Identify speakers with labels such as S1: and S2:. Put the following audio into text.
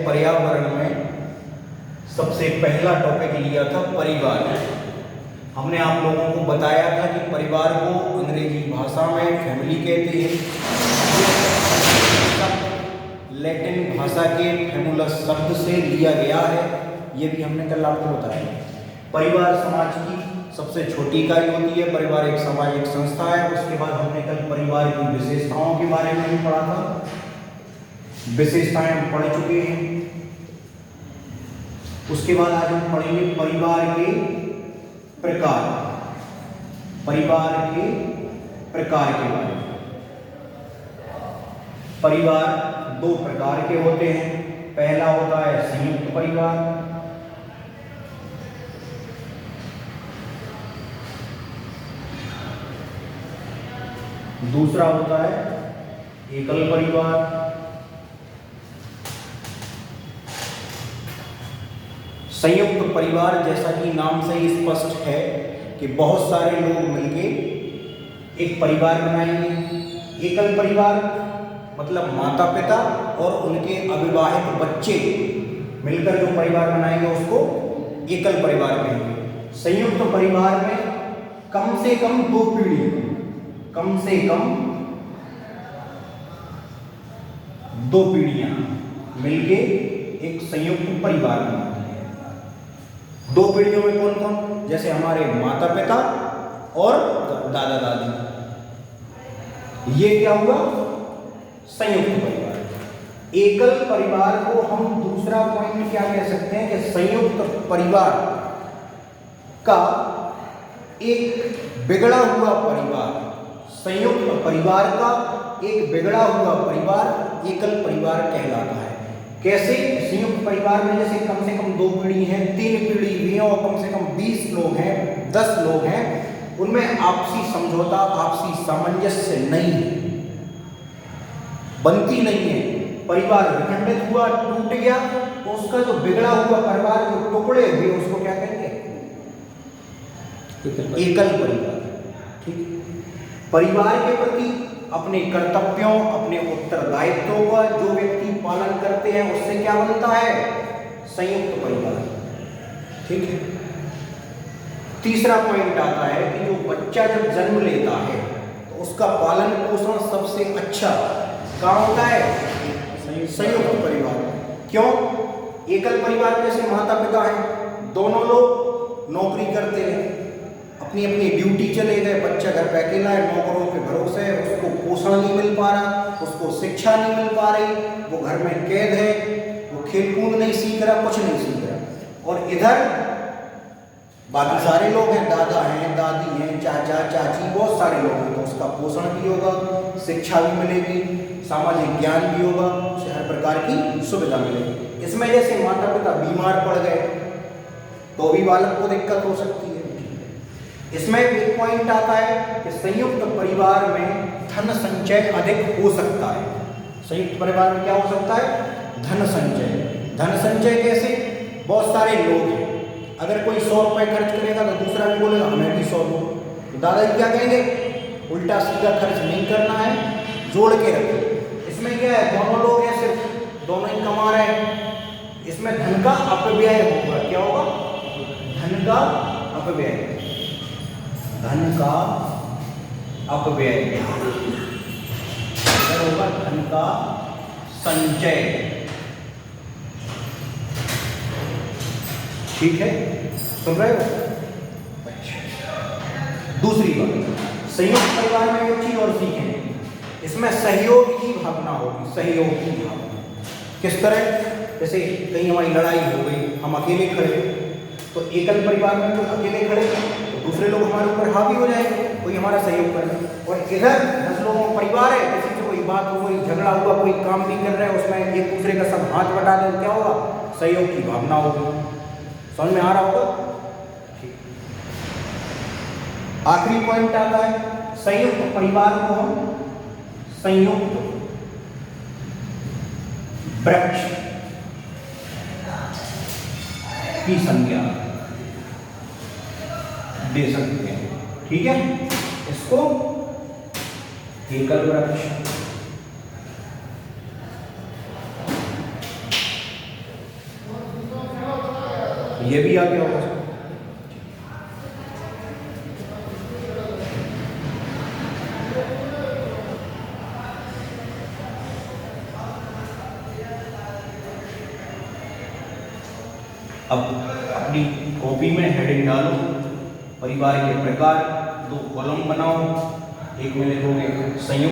S1: पर्यावरण में सबसे पहला टॉपिक लिया था परिवार। हमने आप लोगों को बताया था कि परिवार को अंग्रेजी भाषा में फैमिली कहते हैं। लैटिन भाषा के फैमुलस शब्द से लिया गया है, ये भी हमने कल आपको बताया। परिवार समाज की सबसे छोटी इकाई होती है। परिवार एक सामाजिक संस्था है। उसके बाद हमने कल परिवार की विशेषताओं के बारे में भी पढ़ा था। विशेषताएं हम पढ़ चुके हैं। उसके बाद आज हम पढ़ेंगे परिवार के प्रकार। परिवार के प्रकार के बारे में। परिवार दो प्रकार के होते हैं। पहला होता है संयुक्त परिवार, दूसरा होता है एकल परिवार। संयुक्त परिवार जैसा कि नाम से ही स्पष्ट है कि बहुत सारे लोग मिलके एक परिवार बनाएंगे। एकल परिवार मतलब माता पिता और उनके अविवाहित बच्चे मिलकर जो परिवार बनाएंगे उसको एकल परिवार कहेंगे। संयुक्त परिवार में कम से कम दो पीढ़ी, कम से कम दो पीढ़ियां मिलके एक संयुक्त परिवार बनाते हैं। दो पीढ़ियों में कौन कौन? जैसे हमारे माता पिता और दादा दादी। ये क्या हुआ? संयुक्त परिवार। एकल परिवार को हम दूसरा पॉइंट क्या कह सकते हैं कि संयुक्त परिवार का एक बिगड़ा हुआ परिवार, संयुक्त परिवार का एक बिगड़ा हुआ परिवार एकल परिवार कहलाता है। कैसे? संयुक्त परिवार में जैसे कम से कम दो पीढ़ी हैं, तीन पीढ़ी भी हैं और कम से कम 20 लोग हैं, 10 लोग हैं, उनमें आपसी समझौता, आपसी सामंजस्य नहीं है, बनती नहीं है। परिवार विखंडित हुआ, टूट गया, तो उसका जो बिगड़ा हुआ परिवार, जो टुकड़े हुए, उसको क्या कहेंगे? एकल परिवार। ठीक। परिवार के प्रति अपने कर्तव्यों, अपने उत्तरदायित्वों का जो व्यक्ति पालन करते हैं उससे क्या बनता है? संयुक्त परिवार। ठीक है। तीसरा पॉइंट आता है कि जो बच्चा जब जन्म लेता है तो उसका पालन पोषण सबसे अच्छा कहाँ होता है? संयुक्त परिवार। क्यों? एकल परिवार में जैसे माता पिता हैं, दोनों लोग नौकरी करते हैं, अपनी अपनी ड्यूटी चले गए, बच्चा घर पे अकेला है, नौकरों पे भरोसे है, उसको पोषण नहीं मिल पा रहा, उसको शिक्षा नहीं मिल पा रही, वो घर में कैद है, वो खेल कूद नहीं सीख रहा, कुछ नहीं सीख रहा। और इधर बाकी सारे लोग हैं, दादा हैं, दादी हैं, चाचा चाची, बहुत सारे लोग हैं, तो उसका पोषण भी होगा, शिक्षा भी मिलेगी, सामाजिक ज्ञान भी होगा, उसे हर प्रकार की सुविधा मिलेगी। इसमें जैसे माता पिता बीमार पड़ गए तो भी बालक को दिक्कत हो सकती है। इसमें एक पॉइंट आता है कि संयुक्त परिवार में धन संचय अधिक हो सकता है। संयुक्त परिवार में क्या हो सकता है? धन संचय। धन संचय कैसे? बहुत सारे लोग हैं, अगर कोई 100 रुपए खर्च करेगा तो दूसरा भी बोलेगा हमें भी 100 दो। तो दादाजी क्या कहेंगे? उल्टा सीधा खर्च नहीं करना है, जोड़ के रखो। इसमें क्या है? दोनों लोग हैं, सिर्फ दोनों ही कमा रहे हैं, इसमें धन का अपव्यय होगा। क्या होगा? धन का अपव्यय। धन का अपव्यय होगा, धन का संचय। ठीक है, सुन रहे हो? दूसरी बात, संयुक्त परिवार में एक चीज और सीखें, इसमें सहयोग की भावना होगी। सहयोग की भावना किस तरह? जैसे कहीं हमारी लड़ाई हो गई, हम अकेले खड़े, तो एकल परिवार में तो अकेले खड़े, दूसरे लोग हमारे ऊपर हावी हो जाएंगे, कोई हमारा सहयोग करे। और इधर 10 लोगों का परिवार है, किसी से कोई बात हो गई, झगड़ा हुआ, कोई काम नहीं कर रहे हैं, उसमें एक दूसरे का सब हाथ बटा दे, क्या होगा? सहयोग की भावना होगी। समझ में आ रहा होगा? आखिरी पॉइंट आता है, संयुक्त परिवार को हम संयुक्त वृक्ष की संज्ञा दे सकते हैं। ठीक है, इसको एकल वृक्ष, ये भी आ गया होगा। अब अपनी कॉपी में हेडिंग डालो, परिवार के प्रकार, 2 कॉलम बनाओ, एक में लिखोगे संयुक्त